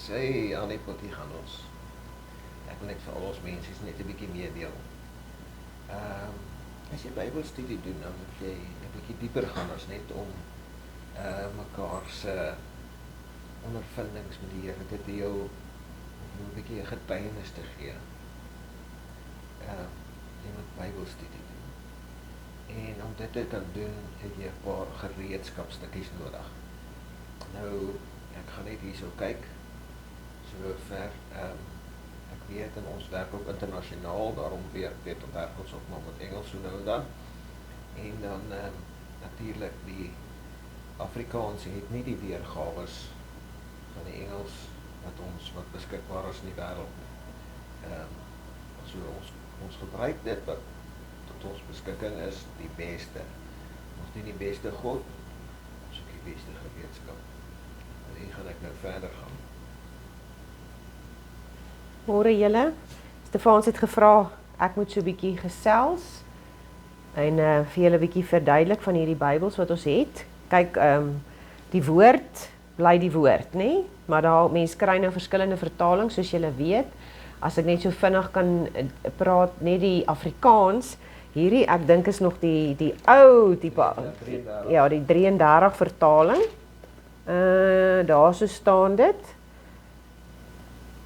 Sy Annie Potty gaan ons, ek wil net vir al ons mense net 'n bietjie meedeel. As jy Bybelstudie doen, dan moet jy 'n bietjie dieper gaan as net om mekaar se ondervindings met die Here te deel, om 'n bietjie 'n getuienis te gee. Jy moet Bybelstudie doen. En om dit te kan doen, het jy 'n paar gereedskapstukkies nodig. Nou, ek gaan net hierso kyk, so ver, ek weet en ons werk ook internasionaal, daarom weet werk ons ook maar met Engels so nou en dan. En dan natuurlik die Afrikaans het nie die weergawes van die Engels wat beskikbaar is in die wêreld nie. So ons gebruik dit wat tot ons beskikking is, die beste. Ons dien die beste God, ons ook die beste gereedskap. En hier gaan ek nou verder gaan. Môre julle, Stefans het gevra, ek moet so 'n bietjie gesels en vir julle 'n bietjie verduidelik van hierdie Bybels wat ons het. Kyk, die woord bly die woord, nê? Maar daar mense kry nou verskillende vertalings, soos julle weet. As ek net so vinnig kan praat, net die Afrikaans, hierdie ek dink is nog die ou tipe, ja, die 33 vertaling. Daar so staan dit.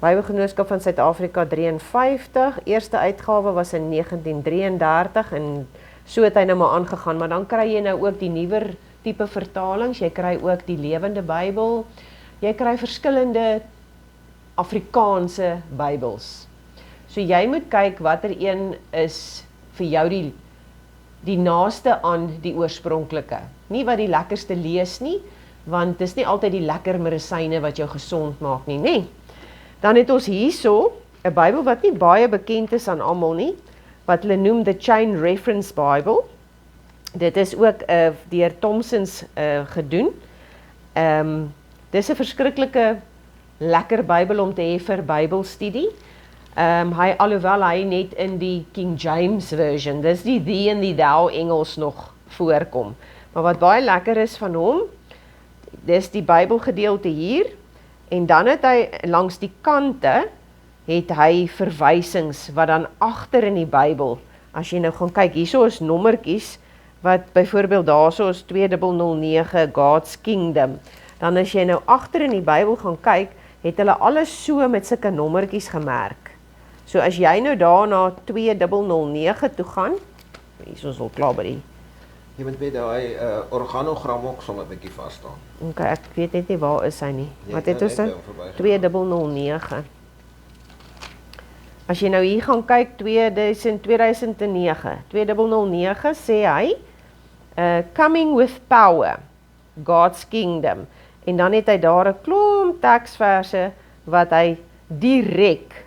Bybelgenootskap van Suid-Afrika 53, eerste uitgawe was in 1933 en so het hy nou maar aangegaan, maar dan kry jy nou ook die nuwer tipe vertalings, jy kry ook die Lewende Bybel, jy kry verskillende Afrikaanse Bybels. So jy moet kyk watter een is vir jou die naaste aan die oorspronklike. Nie wat die lekkerste lees nie, want dis nie altyd die lekker medisyne wat jou gesond maak nie, nê? Dan het ons hierso 'n Bybel wat nie baie bekend is aan almal nie, wat hulle noem the Chain Reference Bible. Dit is ook deur Thomsons gedoen. Dis 'n verskriklike lekker Bybel om te hê vir Bybelstudie. Alhoewel hy net in die King James version, dis die thee en die thou Engels nog voorkom. Maar wat baie lekker is van hom, dis die Bybelgedeelte hier, en dan het hy langs die kante, het hy verwysings wat dan agter in die Bybel, as jy nou gaan kyk, hierso is nommertjies, wat byvoorbeeld daarso is 2009 God's Kingdom, dan as jy nou agter in die Bybel gaan kyk, het hulle alles so met sulke nommertjies gemerk. So as jy nou daar na 2009 toe gaan, hier is al klaar by die. Jy moet weet daai organogram ook sommer 'n bietjie vas staan. Ok, ek weet net nie waar is hy nie. Wat het ons nou dan? 2009. As jy nou hier gaan kyk, 2009 sê hy, coming with power, God's Kingdom. En dan het hy daar 'n klomp teksverse wat hy direk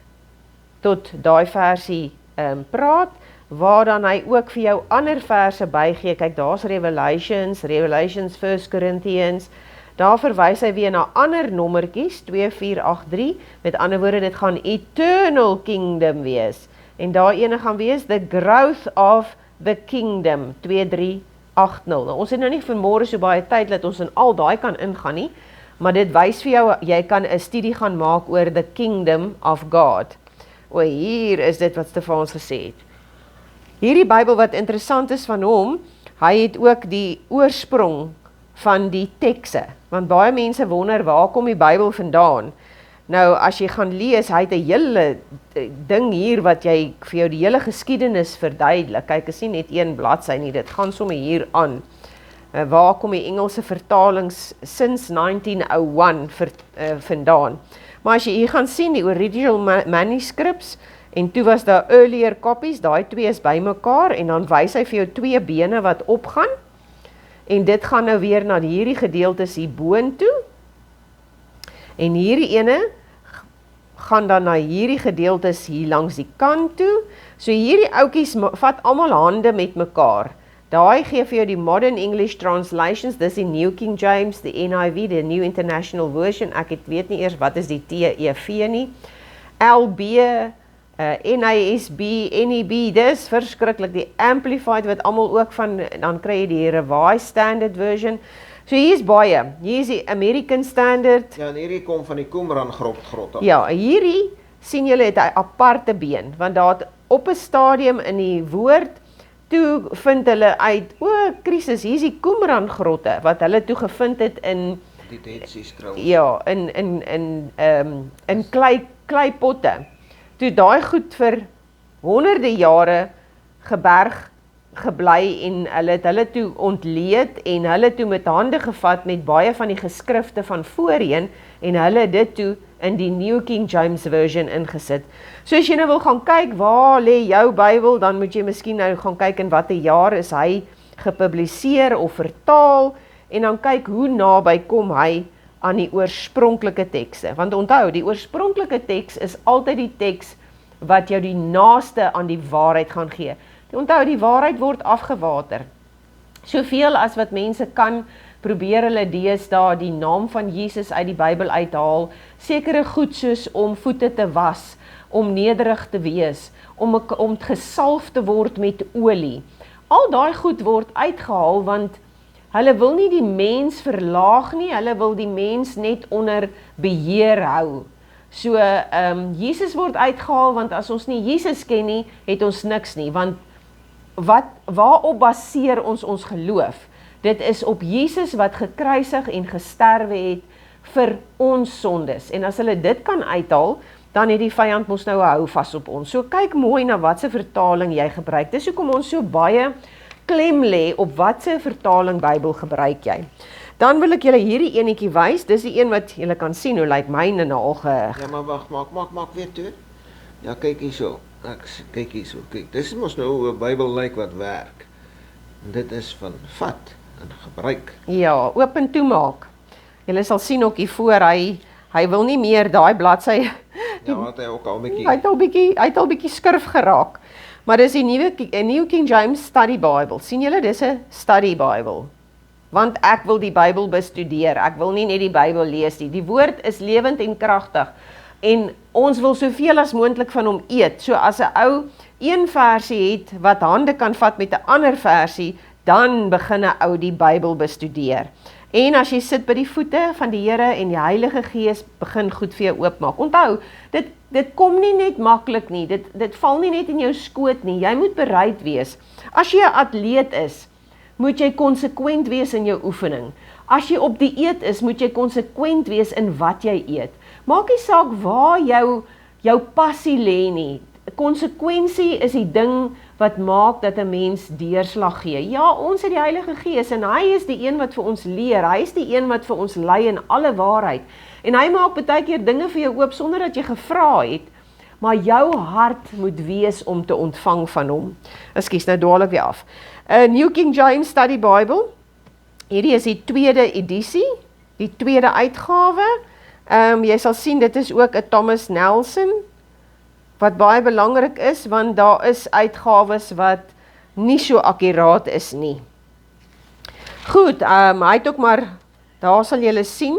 tot daai versie praat, waar dan hy ook vir jou ander verse bygee. Kyk, daar's Revelations, 1 Corinthians, daar verwys hy weer na ander nommertjies, 2483, met ander woorde, dit gaan Eternal Kingdom wees, en daar ene gaan wees, The Growth of the Kingdom, 2380. Nou, ons het nou nie vanmôre so baie tyd, dat ons in al daai kan ingaan nie, maar dit wys vir jou, jy kan 'n studie gaan maak oor the Kingdom of God. O, hier is dit wat Stefans gesê het. Hierdie Bybel wat interessant is van hom, hy het ook die oorsprong van die tekste, want baie mense wonder, waar kom die Bybel vandaan? Nou, as jy gaan lees, hy het 'n hele ding hier, wat jy vir jou die hele geskiedenis verduidelik. Kyk, is nie net een bladsy nie, dit gaan sommer hier aan. Waar kom die Engelse vertalings since 1901 vandaan? Maar as jy hier gaan sien, die original manuscripts, en toe was daar earlier copies, daai twee is bymekaar, en dan wys hy vir jou twee bene wat opgaan, en dit gaan nou weer na hierdie gedeeltes hier boontoe, en hierdie ene gaan dan na hierdie gedeeltes hier langs die kant toe, so hierdie oukies vat almal hande met mekaar. Daai gee vir jou die Modern English Translations, dis die New King James, die NIV, die New International Version, ek weet nie eers wat is die TEV nie, LB, NASB, NEB, dis verskriklik, die Amplified wat almal ook van, dan kry jy die Revised Standard Version, So hier is baie. Hier is die American Standard. Ja, en hierdie kom van die Qumran grot af. Ja, hierdie sien julle het 'n aparte been, want daar het op 'n stadium in die woord toe vind hulle uit, krisis, hier is die Qumran grotte wat hulle toe gevind het in Die Dead Sea Scrolls. ja, in kleipotte. Toe daai goed vir honderde jare geberg gebly en hulle het hulle toe ontleed en hulle toe met hande gevat met baie van die geskrifte van voorheen en hulle dit toe in die New King James Version ingesit. So as jy nou wil gaan kyk waar lê jou Bybel, dan moet jy miskien nou gaan kyk in watter jaar is hy gepubliseer of vertaal en dan kyk hoe naby kom hy aan die oorspronklike tekste. Want onthou, die oorspronklike teks is altyd die teks wat jou die naaste aan die waarheid gaan gee. Onthou, die waarheid word afgewater. Soveel as wat mense kan, probeer hulle deesdae die naam van Jesus uit die Bybel uithaal, sekere goed soos om voete te was, om nederig te wees, om gesalf te word met olie. Al daai goed word uitgehaal, want hulle wil nie die mens verlaag nie, hulle wil die mens net onder beheer hou. So, Jesus word uitgehaal, want as ons nie Jesus ken nie, het ons niks nie, want waarop baseer ons geloof? Dit is op Jesus wat gekruisig en gesterwe het vir ons sondes. En as hulle dit kan uithaal, dan het die vyand mos nou 'n hou vas op ons. So kyk mooi na watse vertaling jy gebruik. Dis hoekom ons so baie klem lê op watse vertaling Bybel gebruik jy. Dan wil ek julle hierdie enetjie wys. Dis die een wat julle kan sien hoe lyk myne nou al Ja, maar wag, maak weer toe. Ja, kyk hierso. Kyk hierso. Kyk, dis mos nou hoe 'n Bybel lyk wat werk. En dit is van vat en gebruik. Ja, oop en toe maak. Julle sal sien ook hier voor hy wil nie meer daai bladsy. Ja, wat hy ook al 'n bietjie. Hy het al bietjie skurf geraak. Maar dis die New King James Study Bible. Sien julle, dis 'n study Bible. Want ek wil die Bybel bestudeer. Ek wil nie net die Bybel lees nie. Die woord is lewend en kragtig. En ons wil soveel as moontlik van hom eet. So as 'n ou een versie het wat hande kan vat met 'n ander versie, dan begin 'n ou die Bybel bestudeer. En as jy sit by die voete van die Here en die Heilige Gees begin goed vir jou oopmaak. Onthou, dit kom nie net maklik nie. Dit val nie net in jou skoot nie. Jy moet bereid wees. As jy 'n atleet is, moet jy konsekwent wees in jou oefening. As jy op dieet is, moet jy konsekwent wees in wat jy eet. Maak nie saak waar jou passie lê nie. Konsekwensie is die ding wat maak dat 'n mens deurslag gee. Ja, ons het die Heilige Gees en hy is die een wat vir ons leer. Hy is die een wat vir ons lei in alle waarheid. En hy maak baie keer dinge vir jou oop sonder dat jy gevra het. Maar jou hart moet wees om te ontvang van hom. Ekskuus, nou dwaal ek weer af. New King James Study Bible. Hierdie is die tweede edisie, die tweede uitgawe. Jy sal sien, dit is ook 'n Thomas Nelson, wat baie belangrik is, want daar is uitgawes wat nie so akkuraat is nie. Goed, hy het ook maar, daar sal julle sien,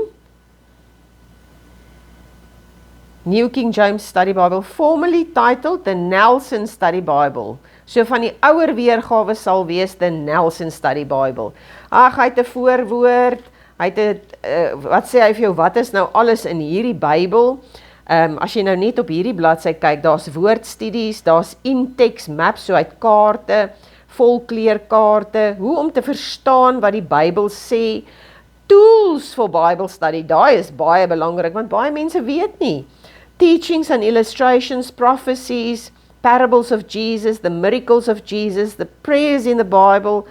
New King James Study Bible, formerly titled the Nelson Study Bible. So van die ouer weergawe sal wees the Nelson Study Bible. Hy het 'n voorwoord, hy het wat sê hy vir jou, wat is nou alles in hierdie Bybel? As jy nou net op hierdie bladsy kyk, daar's woordstudies, daar's in-text maps, so uit kaarte, volkleurkaarte, hoe om te verstaan wat die Bybel sê, tools for Bible study, daai is baie belangrik, want baie mense weet nie. Teachings and illustrations, prophecies, parables of Jesus, the miracles of Jesus, the prayers in the Bible.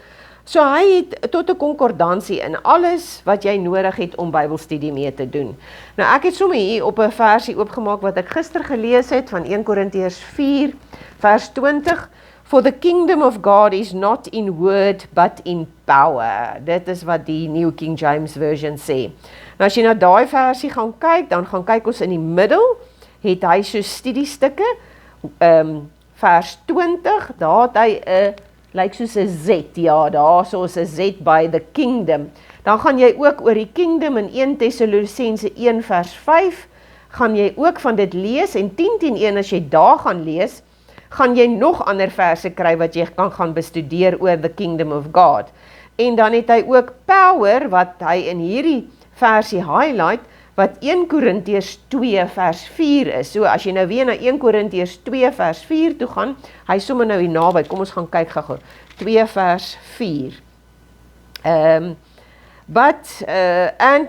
So hy het tot 'n konkordansie in alles wat jy nodig het om Bybelstudie mee te doen. Nou ek het sommer hier op 'n versie oopgemaak wat ek gister gelees het van 1 Korintiërs 4 vers 20. For the kingdom of God is not in word but in power. Dit is wat die New King James Version sê. Nou as jy na daai versie gaan kyk, dan gaan kyk ons in die middel, het hy so studiestukke, vers 20, daar het hy 'n lyk soos 'n Z, ja, daar soos 'n Z by the kingdom. Dan gaan jy ook oor die kingdom in 1 Tessalonisense 1 vers 5, gaan jy ook van dit lees, en 10:1 as jy daar gaan lees, gaan jy nog ander verse kry wat jy kan gaan bestudeer oor the kingdom of God. En dan het hy ook power, wat hy in hierdie versie highlight, wat 1 Korintiërs 2 vers 4 is. So as jy nou weer na 1 Korintiërs 2 vers 4 toe gaan, hy sommer nou hier naby, kom ons gaan kyk gou. 2 vers 4. And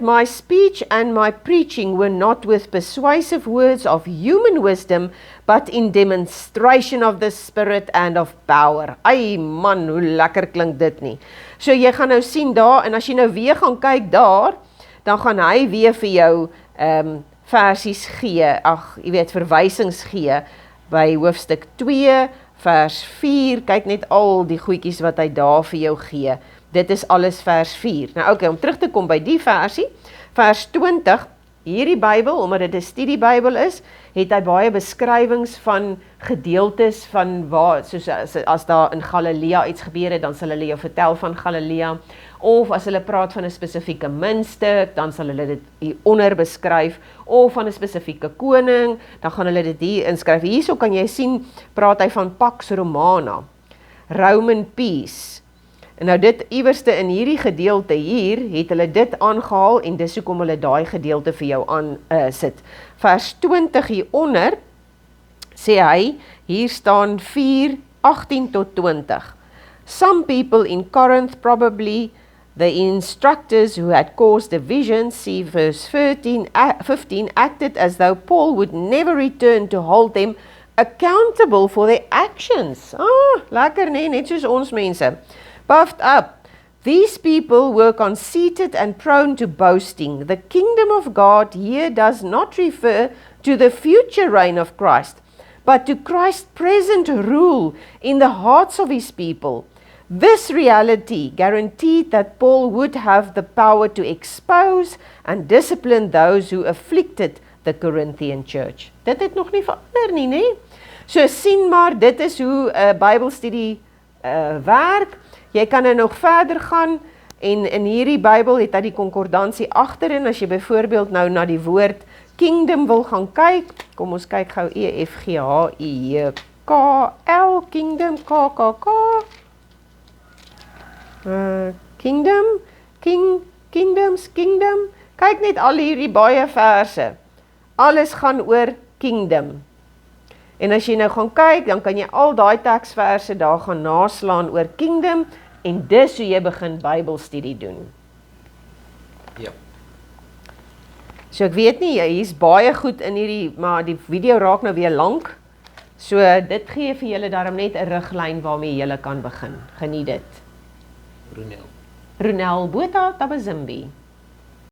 my speech and my preaching were not with persuasive words of human wisdom, but in demonstration of the Spirit and of power. Ai man, hoe lekker klink dit nie. So jy gaan nou sien daar, en as jy nou weer gaan kyk daar, dan gaan hy weer vir jou versies gee, jy weet, verwysings gee, by hoofstuk 2, vers 4, kyk net al die goedjies wat hy daar vir jou gee. Dit is alles vers 4. Nou oké, om terug te kom by die versie, vers 20, hierdie Bybel, omdat dit 'n studiebybel is, het hy baie beskrywings van gedeeltes van waar, soos as daar in Galilea iets gebeur het, dan sal hulle jou vertel van Galilea, of as hulle praat van 'n spesifieke muntstuk, dan sal hulle dit hieronder beskryf, of van 'n spesifieke koning, dan gaan hulle dit hier inskryf. Hierso kan jy sien, praat hy van Pax Romana, Roman Peace. En nou dit iewerste in hierdie gedeelte hier, het hulle dit aangehaal, en dis hoekom hulle daai gedeelte vir jou aan sit. Vers 20 hieronder, sê hy, hier staan 4, 18 tot 20. Some people in Corinth probably the instructors who had caused division, see verse 15, acted as though Paul would never return to hold them accountable for their actions. Lekker nee, net soos ons mense. Puffed up, these people were conceited and prone to boasting. The kingdom of God here does not refer to the future reign of Christ, but to Christ's present rule in the hearts of his people. This reality guaranteed that Paul would have the power to expose and discipline those who afflicted the Corinthian church. Dit het nog nie verander nie, nee? So sien maar, dit is hoe Bybelstudie werk. Jy kan nou nog verder gaan, en in hierdie Bybel het hy die konkordansie agterin, as jy byvoorbeeld nou na die woord kingdom wil gaan kyk, kom ons kyk gou EFGHIJKL, kingdom, KKK, kingdom, kingdom, kyk net al hierdie baie verse, alles gaan oor kingdom. En as jy nou gaan kyk, dan kan jy al daai teksverse daar gaan naslaan oor kingdom, en dis hoe jy begin Bybelstudie doen. Ja. So ek weet nie, hier's baie goed in hierdie, maar die video raak nou weer lank, so dit gee vir julle daarom net 'n riglyn waarmee julle kan begin. Geniet dit. Ronel Botha Tabazimbi.